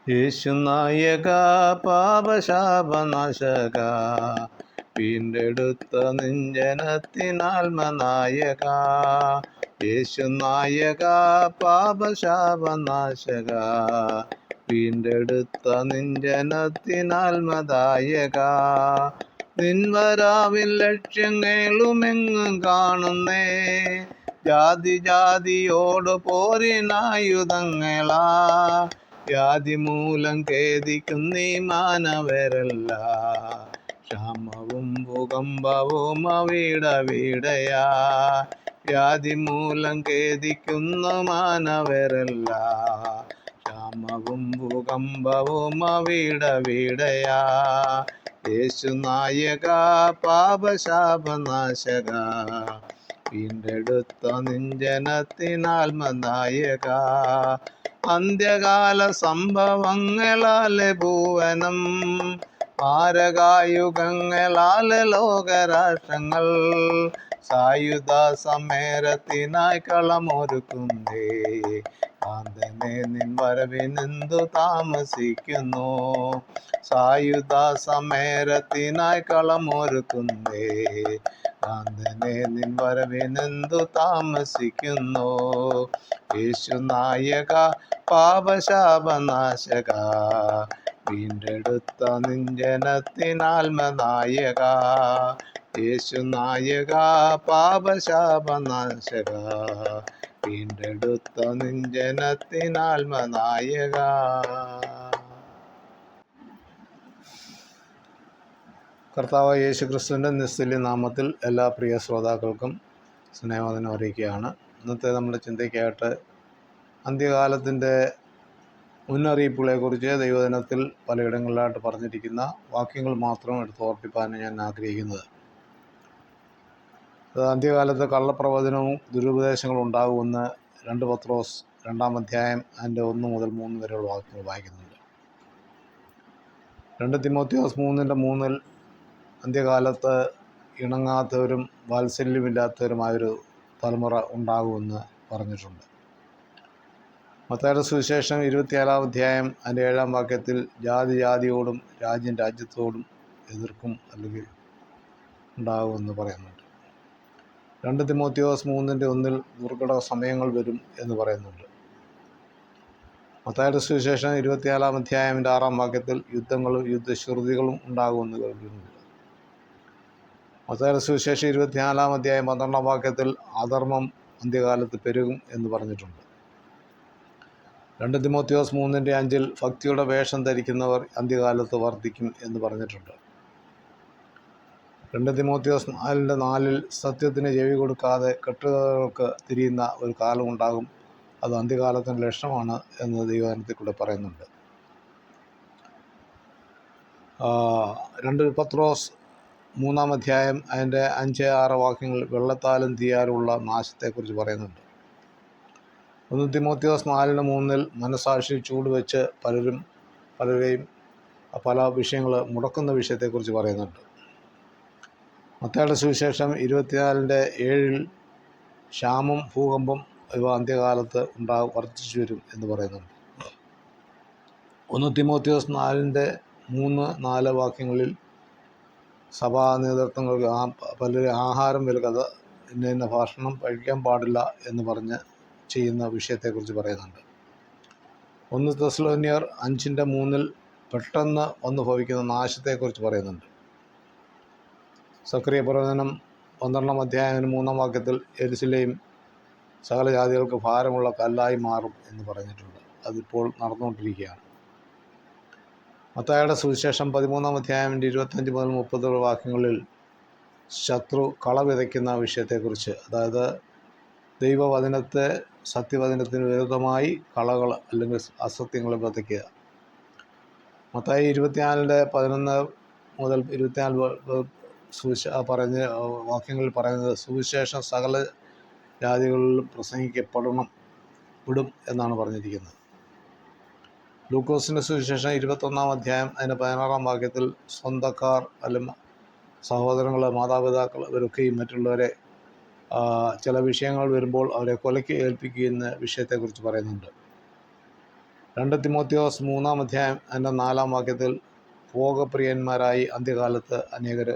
യേശുനായക പാപശാപനാശക, വീണ്ടെടുത്ത നിഞ്ജനത്തിനാത്മനായക. യേശുനായക പാപശാപനാശക, വീണ്ടെടുത്ത നിഞ്ജനത്തിനാത്മദായക. നിൻവരാവിൻ ലക്ഷ്യങ്ങളുമെങ്ങും കാണുന്നേ, ജാതി ജാതിയോട് പോരിനായുധങ്ങളാ. വ്യാധി മൂലം ഖേദിക്കുന്നീ മാനവരല്ല, ക്ഷാമവും ഭൂകമ്പവും അവിടവിടയാ. വ്യാധി മൂലം ഖേദിക്കുന്ന മാനവരല്ല, ക്ഷാമവും ഭൂകമ്പവും അവിടവിടയാ. യേശുനായക പാപശാപനാശക, വീണ്ടെടുത്ത നിഞ്ജനത്തിനാത്മനായക. അന്ത്യകാല സംഭവങ്ങളാലെ ഭുവനം, മാരകായുഗങ്ങളാലെ ലോകരാഷ്ട്രങ്ങൾ, സായുധ സമരത്തിനായി കളമൊരുക്കുന്നേ. കാന്തനെ നിൻ വരവിനെന്തു താമസിക്കുന്നു, സായുധ സമരത്തിനായി കളമൊരുക്കുന്നേ. കാന്തനെ നിൻ വരവിനെന്തു താമസിക്കുന്നു. യേശുനായക പാപശാപനാശക, വീണ്ടെടുത്ത നിഞ്ജനത്തിനാത്മനായക. യേശുനായക പാപശാപനാശക, വീണ്ടെടുത്ത നിഞ്ജനത്തിനാത്മനായക. കർത്താവ് യേശു ക്രിസ്തുവിൻ്റെ നിസ്തുല്യ നാമത്തിൽ എല്ലാ പ്രിയ ശ്രോതാക്കൾക്കും സ്നേഹവന്ദനം അറിയിക്കുകയാണ്. ഇന്നത്തെ നമ്മുടെ ചിന്തയ്ക്കായിട്ട് അന്ത്യകാലത്തിൻ്റെ മുന്നറിയിപ്പുകളെക്കുറിച്ച് ദൈവദിനത്തിൽ പലയിടങ്ങളിലായിട്ട് പറഞ്ഞിരിക്കുന്ന വാക്യങ്ങൾ മാത്രം എടുത്ത് ഓർപ്പിക്കാനാണ് ഞാൻ ആഗ്രഹിക്കുന്നത്. അന്ത്യകാലത്ത് കള്ളപ്രവചനവും ദുരുപദേശങ്ങളും ഉണ്ടാകുമെന്ന് 2 പത്രോസ് 2-ാം അധ്യായം അതിൻ്റെ 1 മുതൽ 3 വരെയുള്ള വാക്യങ്ങൾ വായിക്കുന്നുണ്ട്. 2 തിമോത്തിയോസ് 3:3 അന്ത്യകാലത്ത് ഇണങ്ങാത്തവരും വാത്സല്യമില്ലാത്തവരുമായൊരു തലമുറ ഉണ്ടാകുമെന്ന് പറഞ്ഞിട്ടുണ്ട്. മത്തായിയുടെ സുവിശേഷം 24-ാം അധ്യായം അതിൻ്റെ 7-ാം വാക്യത്തിൽ ജാതി ജാതിയോടും രാജ്യം രാജ്യത്തോടും എതിർക്കും അല്ലെങ്കിൽ ഉണ്ടാകുമെന്ന് പറയുന്നുണ്ട്. 2 തിമോത്തിയോസ് 3:1 ദുർഘട സമയങ്ങൾ വരും എന്ന് പറയുന്നുണ്ട്. മത്തായിയുടെ സുവിശേഷം 24-ാം അധ്യായം 6-ാം വാക്യത്തിൽ യുദ്ധങ്ങളും യുദ്ധശ്രുതികളും ഉണ്ടാകുമെന്ന് കേൾക്കുന്നുണ്ട്. മത്തായിയുടെ സുവിശേഷം 24-ാം അധ്യായം 12-ാം വാക്യത്തിൽ അധർമ്മം അന്ത്യകാലത്ത് പെരുകും എന്ന് പറഞ്ഞിട്ടുണ്ട്. 2 തിമോത്തിയോസ് 3:5 ഭക്തിയുടെ വേഷം ധരിക്കുന്നവർ അന്ത്യകാലത്ത് വർദ്ധിക്കും എന്ന് പറഞ്ഞിട്ടുണ്ട്. 2 തിമോത്തിയോസ് 4:4 സത്യത്തിന് ചെവി കൊടുക്കാതെ കെട്ടുകഥകൾക്ക് തിരിയുന്ന ഒരു കാലം ഉണ്ടാകും, അത് അന്ത്യകാലത്തിൻ്റെ ലക്ഷണമാണ് എന്ന് ദൈവവചനത്തിൽ കൂടെ പറയുന്നുണ്ട്. 2 പത്രോസ് 3-ാം അധ്യായം അതിൻ്റെ 5-6 വാക്യങ്ങൾ വെള്ളത്താലും തീയാലുള്ള നാശത്തെക്കുറിച്ച് പറയുന്നുണ്ട്. 1 തിമോത്തിയോസ് 4:3 മനസാക്ഷി ചൂടുവെച്ച് പലരെയും പല വിഷയങ്ങൾ മുടക്കുന്ന വിഷയത്തെക്കുറിച്ച് പറയുന്നുണ്ട്. മത്തായിയുടെ സുവിശേഷം 24:7 ക്ഷാമം ഭൂകമ്പം ഇവ അന്ത്യകാലത്ത് വർദ്ധിച്ചു വരും എന്ന് പറയുന്നുണ്ട്. 1 തിമോത്തിയോസ് 4:3-4 വാക്യങ്ങളിൽ സഭാ നേതൃത്വങ്ങൾക്ക് പലരും ആഹാരം വിലക്കാതെ ഇന്ന ഭക്ഷണം കഴിക്കാൻ പാടില്ല എന്ന് പറഞ്ഞ് ചെയ്യുന്ന വിഷയത്തെക്കുറിച്ച് പറയുന്നുണ്ട്. 1 തെസ്സലോനിയർ 5:3 പെട്ടെന്ന് വന്നു ഭവിക്കുന്ന നാശത്തെക്കുറിച്ച് പറയുന്നുണ്ട്. സക്കറിയ പ്രവചനം 12-ാം അധ്യായം 3-ാം വാക്യത്തിൽ യെരുശലേം സകല ജാതികൾക്ക് ഭാരമുള്ള കല്ലായി മാറും എന്ന് പറഞ്ഞിട്ടുണ്ട്. അതിപ്പോൾ നടന്നുകൊണ്ടിരിക്കുകയാണ്. മത്തായിയുടെ സുവിശേഷം 13-ാം അധ്യായം 25 മുതൽ 30 വാക്യങ്ങളിൽ ശത്രു കള വിതയ്ക്കുന്ന വിഷയത്തെക്കുറിച്ച്, അതായത് ദൈവവചനത്തെ സത്യവചനത്തിന് വിരുദ്ധമായി കളകൾ അല്ലെങ്കിൽ അസത്യങ്ങൾ വിതയ്ക്കുക. മത്തായി 24:11 മുതൽ 24 വാക്യങ്ങളിൽ പറയുന്നത് സുവിശേഷം സകല ജാതികളിലും വിടും എന്നാണ് പറഞ്ഞിരിക്കുന്നത്. ലൂക്കോസിൻ്റെ സുവിശേഷം 21-ാം അധ്യായം അതിൻ്റെ 16-ാം വാക്യത്തിൽ സ്വന്തക്കാർ അല്ലെങ്കിൽ സഹോദരങ്ങൾ, മാതാപിതാക്കൾ ഇവരൊക്കെയും മറ്റുള്ളവരെ ചില വിഷയങ്ങൾ വരുമ്പോൾ അവരെ കൊലയ്ക്ക് ഏൽപ്പിക്കുന്ന വിഷയത്തെക്കുറിച്ച് പറയുന്നുണ്ട്. 2 തിമോത്തിയോസ് 3-ാം അധ്യായം അതിൻ്റെ 4-ാം വാക്യത്തിൽ ഭോഗപ്രിയന്മാരായി അന്ത്യകാലത്ത് അനേകർ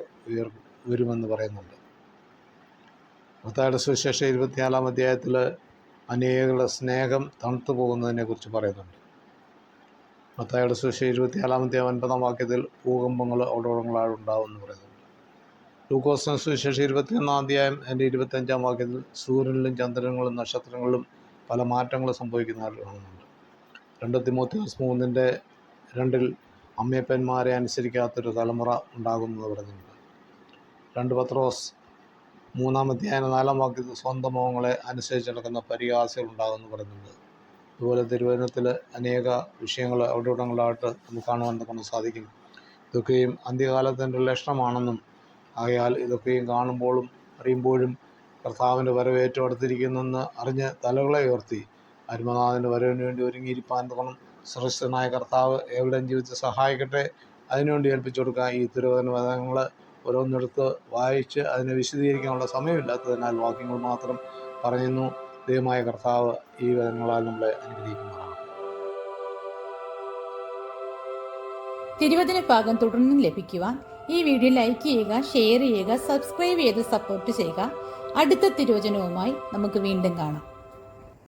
വരുമെന്ന് പറയുന്നുണ്ട്. മത്തായിയുടെ സുവിശേഷം 24-ാം അധ്യായത്തിൽ അനേകരുടെ സ്നേഹം തണുത്തു പോകുന്നതിനെക്കുറിച്ച് പറയുന്നുണ്ട്. മത്തായിയുടെ സുവിശേഷം 24-ാം അധ്യായം 9-ാം വാക്യത്തിൽ ഭൂകമ്പങ്ങൾ അവിടോളങ്ങളായുണ്ടാവുമെന്ന് പറയുന്നുണ്ട്. ലൂക്കോസിന്റെ സുവിശേഷം 21-ാം അധ്യായം അതിൻ്റെ 25-ാം വാക്യത്തിൽ സൂര്യനിലും ചന്ദ്രനിലും നക്ഷത്രങ്ങളിലും പല മാറ്റങ്ങളും സംഭവിക്കുന്നതായിട്ട് കാണുന്നുണ്ട്. 2 തിമോത്തിയോസ് 3:2 അമ്മയപ്പന്മാരെ അനുസരിക്കാത്തൊരു തലമുറ ഉണ്ടാകുമെന്ന് പറയുന്നുണ്ട്. 2 പത്രോസ് 3-ാം അധ്യായം 4-ാം വാക്യത്തിൽ സ്വന്തം മോഹങ്ങളെ അനുസരിച്ച് നടക്കുന്ന പരിഹാസികൾ ഉണ്ടാകുമെന്ന് പറയുന്നുണ്ട്. അതുപോലെ തിരുവചനത്തിൽ അനേക വിഷയങ്ങൾ അവിടെയിടങ്ങളായിട്ട് നമുക്ക് കാണുവാൻ കൊണ്ട് സാധിക്കും. ഇതൊക്കെയും അന്ത്യകാലത്തിൻ്റെ ലക്ഷണമാണെന്നും ആകയാൽ ഇതൊക്കെയും കാണുമ്പോഴും അറിയുമ്പോഴും കർത്താവിൻ്റെ വരവ് ഏറ്റവും അടുത്തിരിക്കുന്നെന്ന് അറിഞ്ഞ് തലകളെ ഉയർത്തി ആത്മനാഥൻ്റെ വരവിന് വേണ്ടി ഒരുങ്ങിയിരിപ്പാൻ തോന്നും. സർവശക്തനായ കർത്താവ് എവിടെയും ജീവിതത്തെ സഹായിക്കട്ടെ. അതിനുവേണ്ടി ഏൽപ്പിച്ചു കൊടുക്കുക. ഈ തിരുവചനങ്ങൾ ഓരോന്നെടുത്ത് വായിച്ച് അതിനെ വിശദീകരിക്കാനുള്ള സമയമില്ലാത്തതിനാൽ വാക്യങ്ങൾ മാത്രം പറയുന്നു. ദൈവമായ കർത്താവ് ഈ വചനങ്ങളാൽ നമ്മളെ അനുഗ്രഹിക്കുന്നതാണ്. തിരുവചന ഭാഗം തുടർന്നും ലഭിക്കുവാൻ ഈ വീഡിയോ ലൈക്ക് ചെയ്യുക, ഷെയർ ചെയ്യുക, സബ്സ്ക്രൈബ് ചെയ്ത് സപ്പോർട്ട് ചെയ്യുക. അടുത്ത തിരുവചനവുമായി നമുക്ക് വീണ്ടും കാണാം.